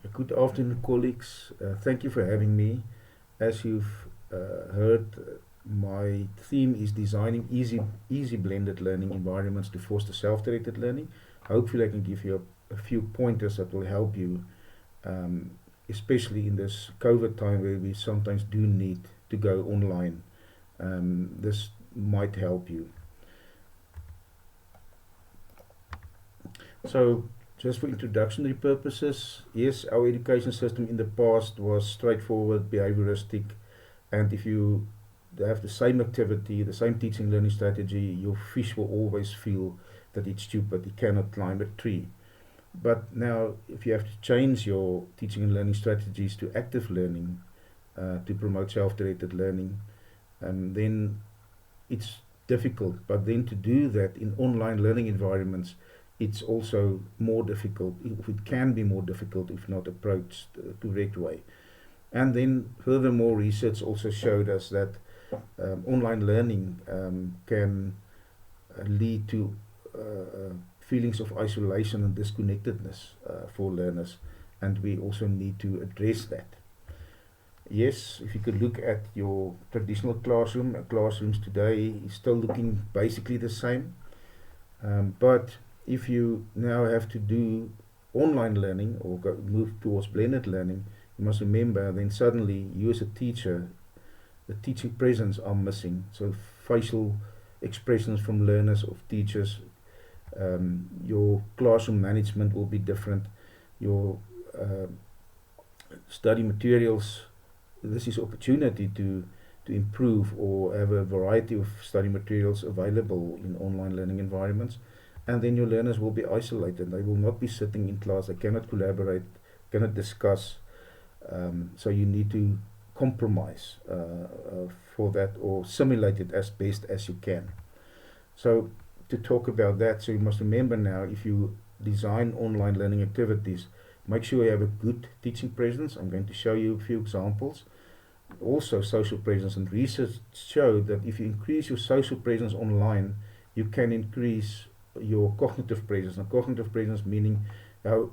Good afternoon, colleagues. Thank you for having me. As you've heard, my theme is designing easy blended learning environments to foster self-directed learning. Hopefully I can give you a few pointers that will help you, especially in this COVID time where we sometimes do need to go online. This might help you. So, just for introductionary purposes, yes, our education system in the past was straightforward, behavioristic, and if you have the same activity, the same teaching learning strategy, your fish will always feel that it's stupid, it cannot climb a tree. But now, if you have to change your teaching and learning strategies to active learning, to promote self-directed learning, then it's difficult. But then to do that in online learning environments, it's also more difficult. It can be more difficult if not approached the correct way. And then furthermore, research also showed us that online learning can lead to feelings of isolation and disconnectedness for learners, and we also need to address that. Yes, if you could look at your traditional classrooms today is still looking basically the same, but if you now have to do online learning or move towards blended learning, you must remember then suddenly you as a teacher, the teaching presence are missing. So facial expressions from learners, of teachers, your classroom management will be different, your study materials, this is opportunity to improve or have a variety of study materials available in online learning environments. And then your learners will be isolated. They will not be sitting in class. They cannot collaborate, cannot discuss. So you need to compromise for that, or simulate it as best as you can. So to talk about that, so you must remember now, if you design online learning activities, make sure you have a good teaching presence. I'm going to show you a few examples. Also social presence, and research showed that if you increase your social presence online, you can increase your cognitive presence. And cognitive presence meaning how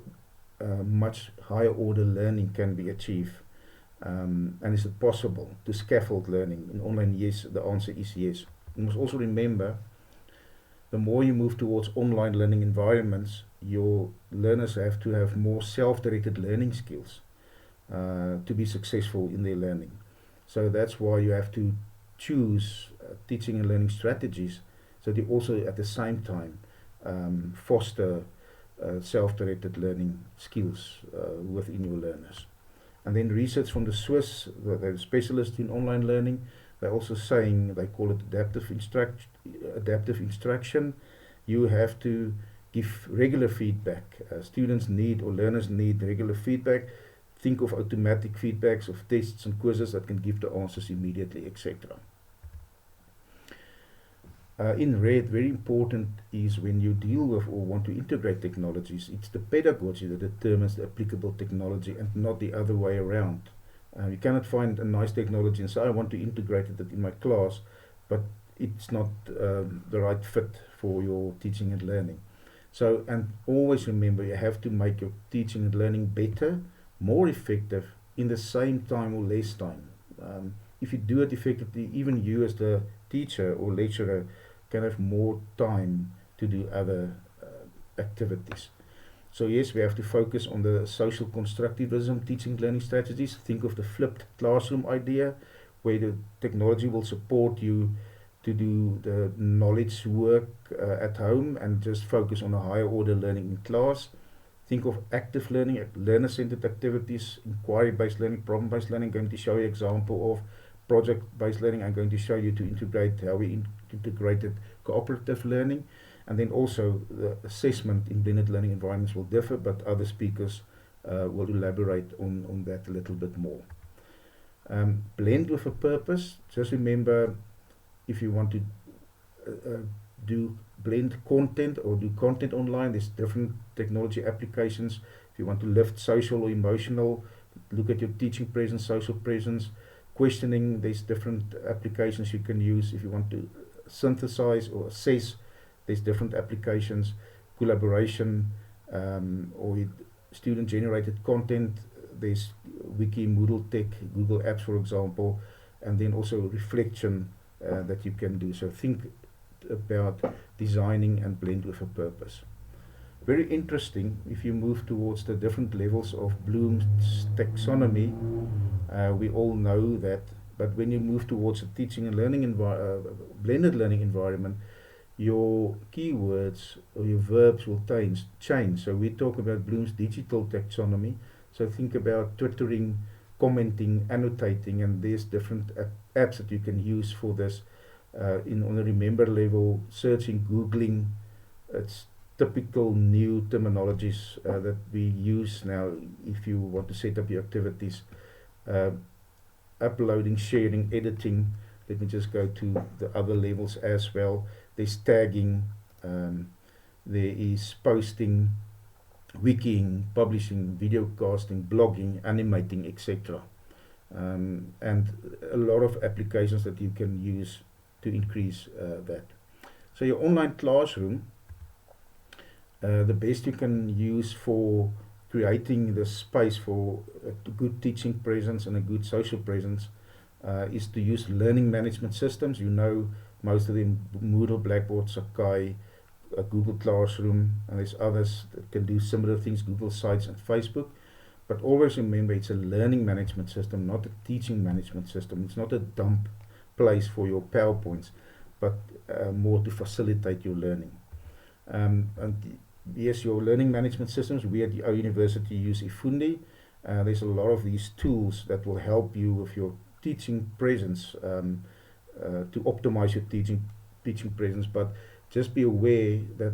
much higher order learning can be achieved. And is it possible to scaffold learning in online? Yes, the answer is yes. You must also remember, the more you move towards online learning environments, your learners have to have more self-directed learning skills to be successful in their learning. So that's why you have to choose teaching and learning strategies, so they also at the same time foster self-directed learning skills within your learners. And then research from the Swiss, they're specialists in online learning, they're also saying, they call it adaptive instruction. You have to give regular feedback. Students need, or learners need, regular feedback. Think of automatic feedbacks of tests and quizzes that can give the answers immediately, etc. In red, very important is when you deal with or want to integrate technologies, it's the pedagogy that determines the applicable technology and not the other way around. You cannot find a nice technology and say, I want to integrate it in my class, but it's not the right fit for your teaching and learning. So, and always remember, you have to make your teaching and learning better, more effective in the same time or less time. If you do it effectively, even you as the teacher or lecturer can have more time to do other activities. So yes, we have to focus on the social constructivism teaching learning strategies. Think of the flipped classroom idea, where the technology will support you to do the knowledge work at home and just focus on a higher order learning in class. Think of active learning, learner-centered activities, inquiry-based learning, problem-based learning. I'm going to show you an example of project-based learning. I'm going to show you to integrate how we integrated cooperative learning. And then also the assessment in blended learning environments will differ, but other speakers will elaborate on that a little bit more. Blend with a purpose. Just remember, if you want to do blend content or do content online, there's different technology applications. If you want to lift social or emotional, look at your teaching presence, social presence. Questioning, there's different applications you can use. If you want to synthesize or assess, there's different applications. Collaboration, or student-generated content. There's Wiki, Moodle Tech, Google Apps, for example, and then also reflection that you can do. So think about designing and blend with a purpose. Very interesting if you move towards the different levels of Bloom's taxonomy. We all know that, but when you move towards a teaching and learning blended learning environment, your keywords or your verbs will change. So we talk about Bloom's digital taxonomy. So think about twittering, commenting, annotating, and there's different apps that you can use for this. On a remember level, searching, Googling, it's typical new terminologies that we use now if you want to set up your activities. Uploading, sharing, editing. Let me just go to the other levels as well. There's tagging, there is posting, wikiing, publishing, video casting, blogging, animating, etc. And a lot of applications that you can use to increase that. So your online classroom, the best you can use for creating the space for a good teaching presence and a good social presence is to use learning management systems. You know, most of them: Moodle, Blackboard, Sakai, Google Classroom, and there's others that can do similar things, Google Sites and Facebook. But always remember, it's a learning management system, not a teaching management system. It's not a dump place for your PowerPoints, but more to facilitate your learning. And yes, your learning management systems, we at our university use Ifundi. There's a lot of these tools that will help you with your teaching presence, to optimize your teaching presence, but just be aware that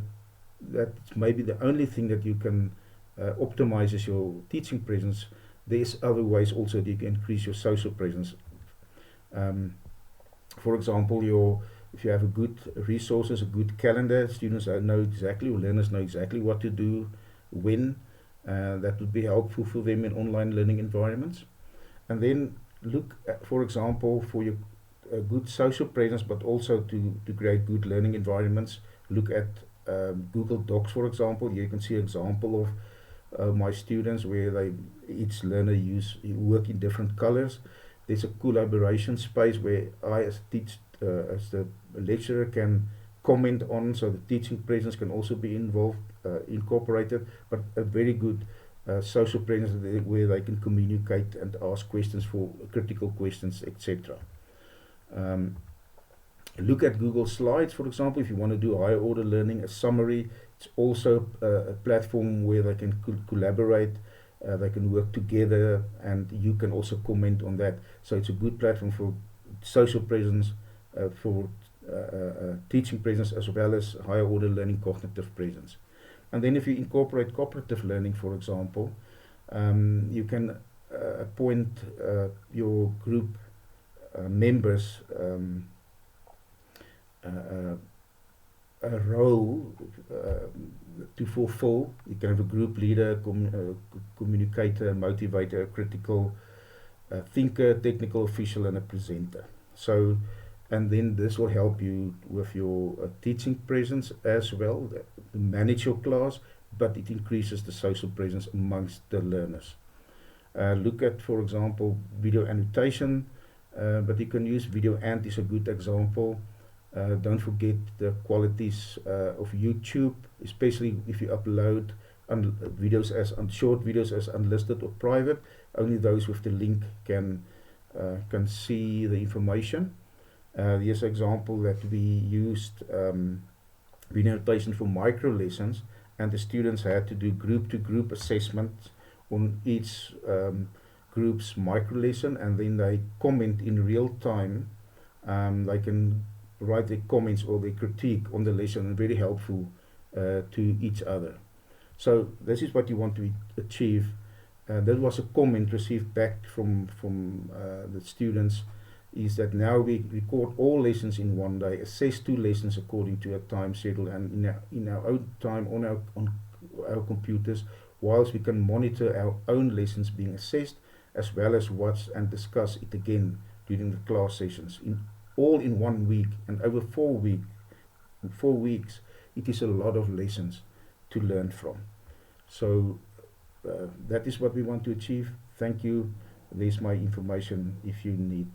that's maybe the only thing that you can optimize is your teaching presence. There's other ways also that you can increase your social presence. For example, if you have a good resources, a good calendar, students know exactly, or learners know exactly what to do, when. That would be helpful for them in online learning environments. And then look at, for example, for your good social presence, but also to create good learning environments. Look at Google Docs, for example. Here you can see an example of my students where each learner work in different colors. There's a collaboration space where I, as the lecturer, can comment on, so the teaching presence can also be incorporated, but a very good social presence where they can communicate and ask questions for critical questions, etc. Look at Google Slides, for example, if you want to do higher order learning, a summary. It's also a platform where they can collaborate, they can work together, and you can also comment on that. So it's a good platform for social presence, for teaching presence, as well as higher order learning, cognitive presence. And then if you incorporate cooperative learning, for example, you can appoint your group members a role to fulfill. You can have a group leader, communicator, motivator, critical thinker, technical official, and a presenter. So, and then this will help you with your teaching presence as well, to manage your class, but it increases the social presence amongst the learners. Look at, for example, video annotation, but you can use video ant is a good example. Don't forget the qualities of YouTube, especially if you upload videos as short videos as unlisted or private. Only those with the link can see the information. Here's an example that we used video annotation for micro lessons, and the students had to do group-to-group assessments on each group's micro lesson, and then they comment in real time. They can write their comments or their critique on the lesson, and very helpful to each other. So this is what you want to achieve. That was a comment received back from the students, is that now we record all lessons in one day, assess 2 lessons according to a time schedule, and in our own time on our computers, whilst we can monitor our own lessons being assessed, as well as watch and discuss it again during the class sessions, all in 1 week. And over 4 weeks, it is a lot of lessons to learn from. So that is what we want to achieve. Thank you. There's my information if you need